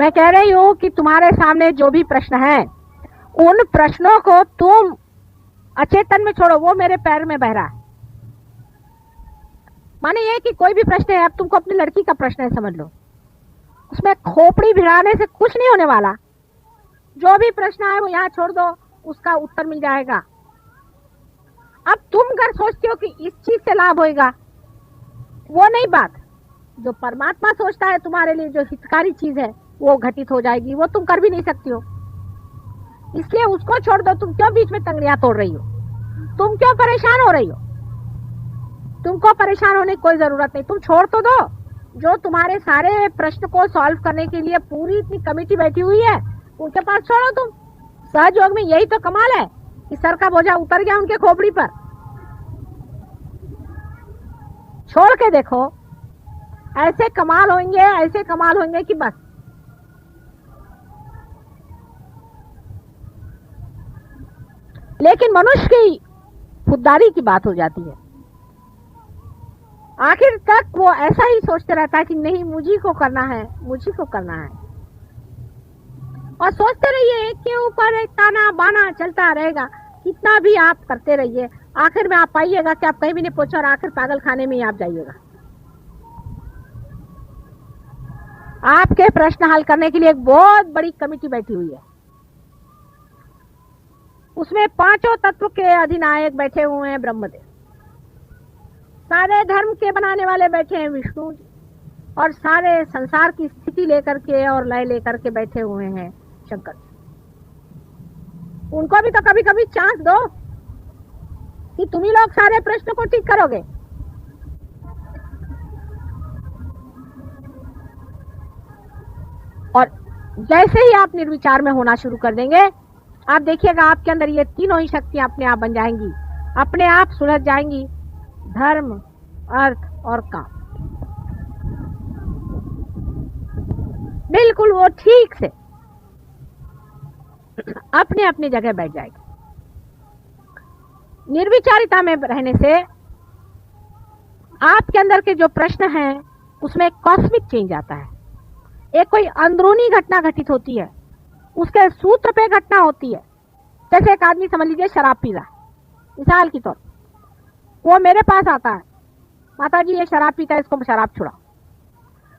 मैं कह रही हूं कि तुम्हारे सामने जो भी प्रश्न है उन प्रश्नों को तुम अचेतन में छोड़ो, वो मेरे पैर में बह रहा है। माने ये कि कोई भी प्रश्न है, अब तुमको अपनी लड़की का प्रश्न है समझ लो, उसमें खोपड़ी भिड़ाने से कुछ नहीं होने वाला। जो भी प्रश्न है वो यहाँ छोड़ दो, उसका उत्तर मिल जाएगा। अब तुम अगर सोचते हो कि इस चीज से लाभ होगा, वो नहीं बात। जो परमात्मा सोचता है तुम्हारे लिए जो हितकारी चीज है वो घटित हो जाएगी, वो तुम कर भी नहीं सकती हो। इसलिए उसको छोड़ दो। तुम क्यों बीच में तंगड़ियां तोड़ रही हो? तुम क्यों परेशान हो रही हो? तुमको परेशान होने की कोई जरूरत नहीं, तुम छोड़ तो दो। जो तुम्हारे सारे प्रश्न को सॉल्व करने के लिए पूरी इतनी कमेटी बैठी हुई है, उनके पास छोड़ो तुम। सहयोग में यही तो कमाल है कि सर का बोझा उतर गया उनके खोपड़ी पर। छोड़ के देखो, ऐसे कमाल होंगे, ऐसे कमाल होंगे कि बस। लेकिन मनुष्य की खुददारी की बात हो जाती है। आखिर तक वो ऐसा ही सोचते रहता है कि नहीं मुझी को करना है, मुझी को करना है। और सोचते रहिए, एक के ऊपर एक ताना बाना चलता रहेगा। कितना भी आप करते रहिए, आखिर में आप पाइएगा कि आप कहीं भी नहीं पहुंचे और आखिर पागल खाने में ही आप जाइएगा। आपके प्रश्न हल करने के लिए एक बहुत बड़ी कमेटी बैठी हुई है। उसमें पांचों तत्व के अधिनायक बैठे हुए हैं ब्रह्मदेव, सारे धर्म के बनाने वाले बैठे हैं विष्णु जी, और सारे संसार की स्थिति लेकर के और लय लेकर के बैठे हुए हैं शंकर जी। उनको भी तो कभी कभी चांस दो कि तुम ही लोग सारे प्रश्न को ठीक करोगे। और जैसे ही आप निर्विचार में होना शुरू कर देंगे, आप देखिएगा आपके अंदर ये तीनों ही शक्तियां अपने आप बन जाएंगी, अपने आप सुलझ जाएंगी। धर्म, अर्थ और काम बिल्कुल वो ठीक से अपने अपनी जगह बैठ जाएगी। निर्विचारिता में रहने से आपके अंदर के जो प्रश्न हैं उसमें कॉस्मिक चेंज आता है। एक कोई अंदरूनी घटना घटित होती है, उसके सूत्र पे घटना होती है। जैसे एक आदमी समझ लीजिए शराब पी रहा है, मिसाल की तौर, वो मेरे पास आता है, माता जी ये शराब पीता है, इसको शराब छुड़ाओ।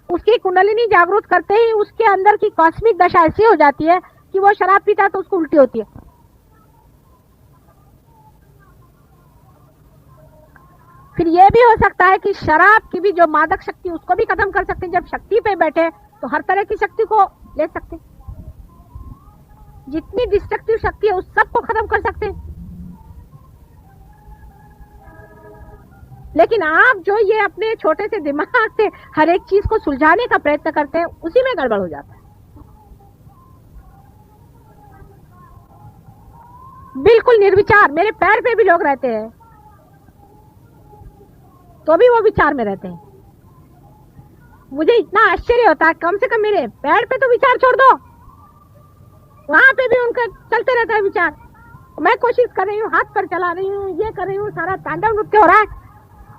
उसकी कुंडलिनी जागृत करते ही उसके अंदर की कॉस्मिक दशा ऐसी हो जाती है कि वो शराब पीता है तो उसको उल्टी होती है। फिर ये भी हो सकता है कि शराब की भी जो मादक शक्ति उसको भी खत्म कर सकते हैं। जब शक्ति पे बैठे तो हर तरह की शक्ति को ले सकते हैं, जितनी डिस्ट्रक्टिव शक्ति है उस सबको खत्म कर सकते हैं। लेकिन आप जो ये अपने छोटे से दिमाग से हर एक चीज को सुलझाने का प्रयत्न करते हैं, उसी में गड़बड़ हो जाता है। बिल्कुल निर्विचार, मेरे पैर पे भी लोग रहते हैं तो भी वो विचार में रहते हैं। मुझे इतना आश्चर्य होता है, कम से कम मेरे पैर पे तो विचार छोड़ दो, वहां पे भी उनका चलते रहता है विचार। मैं कोशिश कर रही हूँ, हाथ पर चला रही हूँ, ये कर रही हूँ, सारा तांडव नृत्य हो रहा है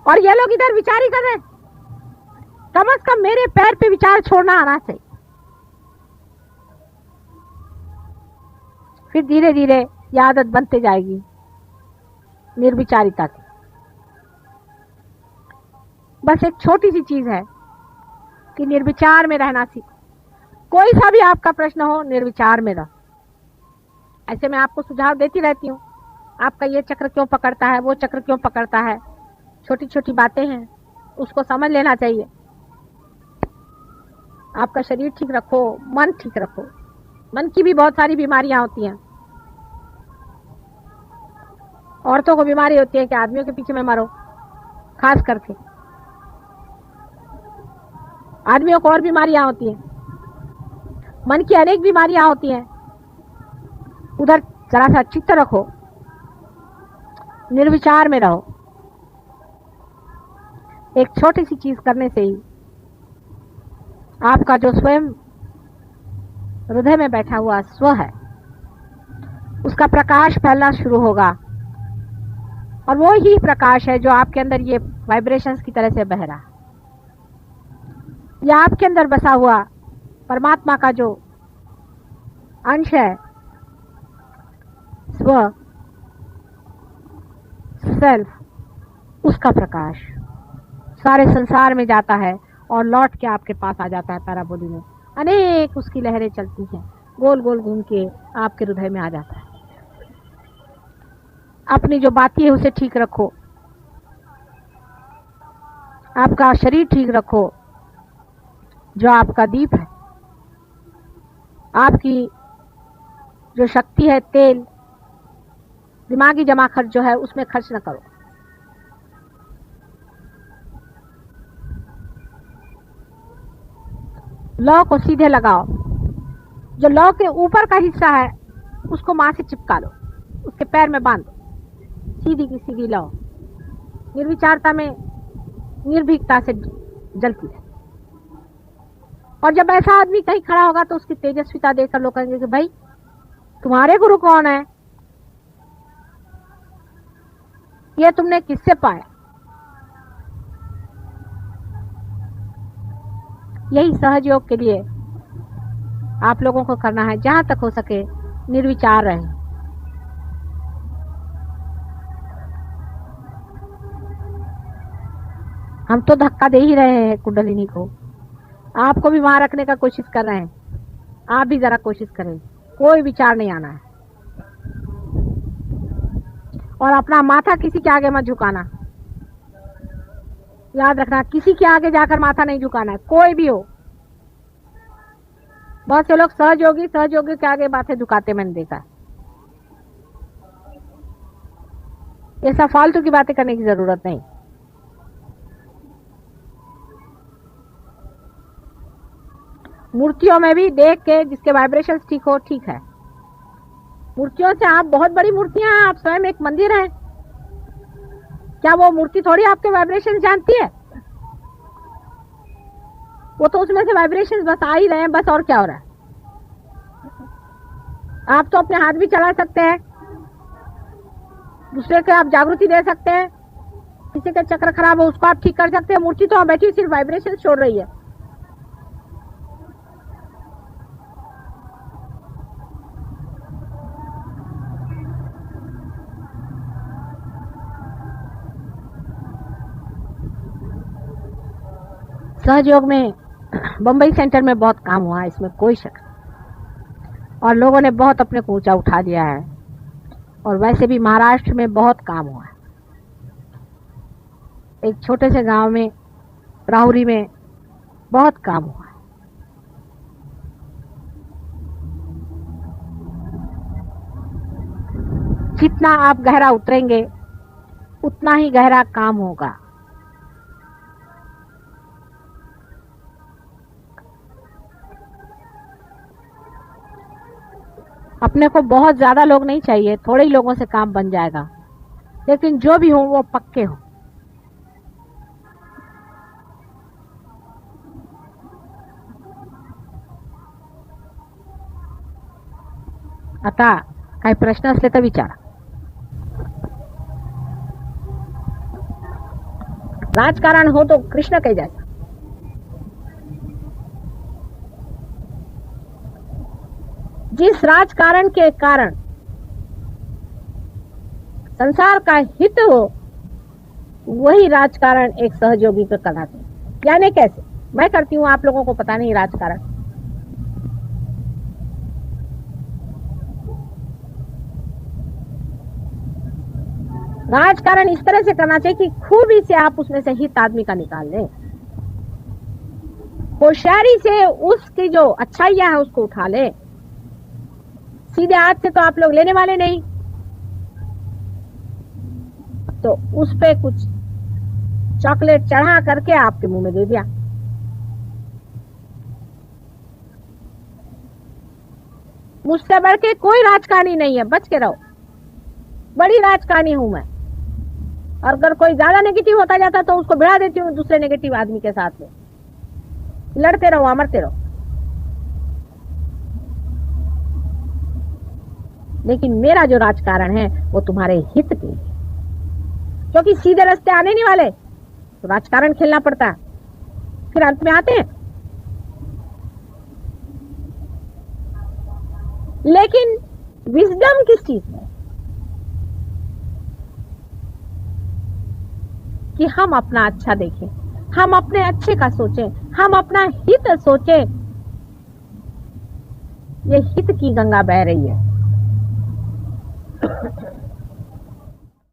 और ये लोग इधर विचार ही कर रहे हैं। कम से कम मेरे पैर पे विचार छोड़ना आना चाहिए। फिर धीरे धीरे ये आदत बनते जाएगी निर्विचारिता की। बस एक छोटी सी चीज है कि निर्विचार में रहना सीखो। कोई सा भी आपका प्रश्न हो, निर्विचार में रहो। ऐसे मैं आपको सुझाव देती रहती हूँ, आपका ये चक्र क्यों पकड़ता है, वो चक्र क्यों पकड़ता है, छोटी छोटी बातें हैं, उसको समझ लेना चाहिए। आपका शरीर ठीक रखो, मन ठीक रखो। मन की भी बहुत सारी बीमारियां होती हैं। औरतों को बीमारी होती है कि आदमियों के पीछे में मरो, खास करके आदमियों को और बीमारियां होती हैं। मन की अनेक बीमारियां होती हैं। उधर जरा सा चित्त रखो, निर्विचार में रहो। एक छोटी सी चीज करने से ही आपका जो स्वयं हृदय में बैठा हुआ स्व है उसका प्रकाश फैलना शुरू होगा, और वो ही प्रकाश है जो आपके अंदर ये वाइब्रेशंस की तरह से बह रहा है। यह आपके अंदर बसा हुआ परमात्मा का जो अंश है, स्व, सेल्फ, उसका प्रकाश सारे संसार में जाता है और लौट के आपके पास आ जाता है। पैराबोली में अनेक उसकी लहरें चलती हैं, गोल गोल घूम के आपके हृदय में आ जाता है। अपनी जो बातें है उसे ठीक रखो, आपका शरीर ठीक रखो, जो आपका दीप है, आपकी जो शक्ति है, तेल, दिमागी जमा खर्च जो है उसमें खर्च न करो। लौ को सीधे लगाओ, जो लौ के ऊपर का हिस्सा है उसको मां से चिपका लो, उसके पैर में बांध दो, सीधी की सीधी लौ निर्विचारता में निर्भीकता से जलती है। और जब ऐसा आदमी कहीं खड़ा होगा तो उसकी तेजस्विता देखकर लोग कहेंगे कि भाई तुम्हारे गुरु कौन है, ये तुमने किससे पाया। यही सहज योग के लिए आप लोगों को करना है, जहां तक हो सके निर्विचार रहें। हम तो धक्का दे ही रहे हैं कुंडलिनी को, आपको भी वहां रखने का कोशिश कर रहे हैं। आप भी जरा कोशिश करें, कोई विचार नहीं आना है। और अपना माथा किसी के आगे मत झुकाना, याद रखना, किसी के आगे जाकर माथा नहीं झुकाना है, कोई भी हो। बहुत से लोग सहयोगी के आगे माथे झुकाते मैंने देखा है। ये सब फालतू की बातें करने की जरूरत नहीं। मूर्तियों में भी देख के जिसके वाइब्रेशंस ठीक हो, ठीक है। मूर्तियों से आप बहुत बड़ी मूर्तियां हैं, आप स्वयं एक मंदिर है, क्या वो मूर्ति थोड़ी आपके वाइब्रेशन जानती है? वो तो उसमें से वाइब्रेशन बस आ ही रहे हैं बस, और क्या हो रहा है। आप तो अपने हाथ भी चला सकते हैं, दूसरे को आप जागृति दे सकते हैं, किसी का चक्र खराब हो उसको आप ठीक कर सकते हैं। मूर्ति तो बैठी सिर्फ वाइब्रेशन छोड़ रही है। सहयोग में बंबई सेंटर में बहुत काम हुआ है, इसमें कोई शक नहीं, और लोगों ने बहुत अपने को ऊंचा उठा दिया है। और वैसे भी महाराष्ट्र में बहुत काम हुआ है। एक छोटे से गांव में, राहुरी में बहुत काम हुआ है। जितना आप गहरा उतरेंगे उतना ही गहरा काम होगा। अपने को बहुत ज्यादा लोग नहीं चाहिए, थोड़े ही लोगों से काम बन जाएगा, लेकिन जो भी हो वो पक्के हो। आता काही प्रश्न असले तर विचारा। राजकारण हो तो कृष्ण के जैसा। जिस राजकारण के कारण संसार का हित हो, वही राजकारण एक सहयोगी पे कराते हैं। यानी कैसे? मैं करती हूं, आप लोगों को पता नहीं राजकारण। राजकारण इस तरह से करना चाहिए कि खूबी से आप उसमें से हित आदमी का निकाल लें, होशियारी से उसकी जो अच्छाइयां है उसको उठा ले। सीधे हाथ से तो आप लोग लेने वाले नहीं, तो उस पे कुछ चॉकलेट चढ़ा करके आपके मुंह में दे दिया। मुझसे बढ़ के कोई राजकारणी नहीं है, बच के रहो। बड़ी राजकारणी हूं मैं, और अगर कोई ज्यादा नेगेटिव होता जाता तो उसको भिड़ा देती हूँ दूसरे नेगेटिव आदमी के साथ में। लड़ते रहो, अमरते रहो, लेकिन मेरा जो राजकारण है वो तुम्हारे हित के लिए, क्योंकि सीधे रास्ते आने नहीं वाले, तो राजकारण खेलना पड़ता है, फिर अंत में आते हैं। लेकिन विजडम किस चीज में, कि हम अपना अच्छा देखें, हम अपने अच्छे का सोचें, हम अपना हित सोचें। ये हित की गंगा बह रही है।